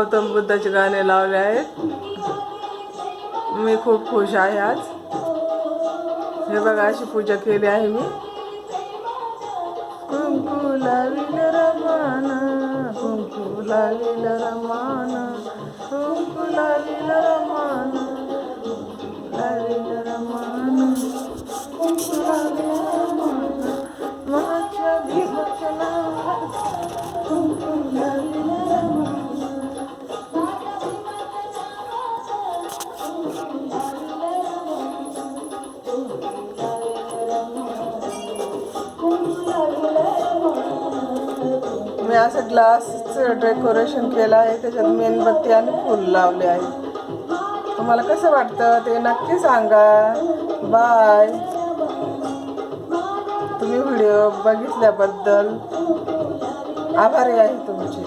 गौतम बुद्धाचे गाणे लावले आहेत. मी खूप खुश आहे आज. हे बघा अशी पूजा केली आहे मी. कुंकू लाविल रमान, कुंकू लाविल रमान, कुंकू लाविल रमान, लाविल रमान, कुंकू लाविल रमान, माझ्या भीमाच्या नावात कुंकू लाविल रमान. मी असं ग्लासचं डेकोरेशन केलं आहे. त्याच्यात मेणबत्ती आणि फुल लावले आहे. तुम्हाला कसं वाटतं ते नक्की सांगा. बाय. तुम्ही व्हिडिओ बघितल्याबद्दल आभारी आहे तुमचे.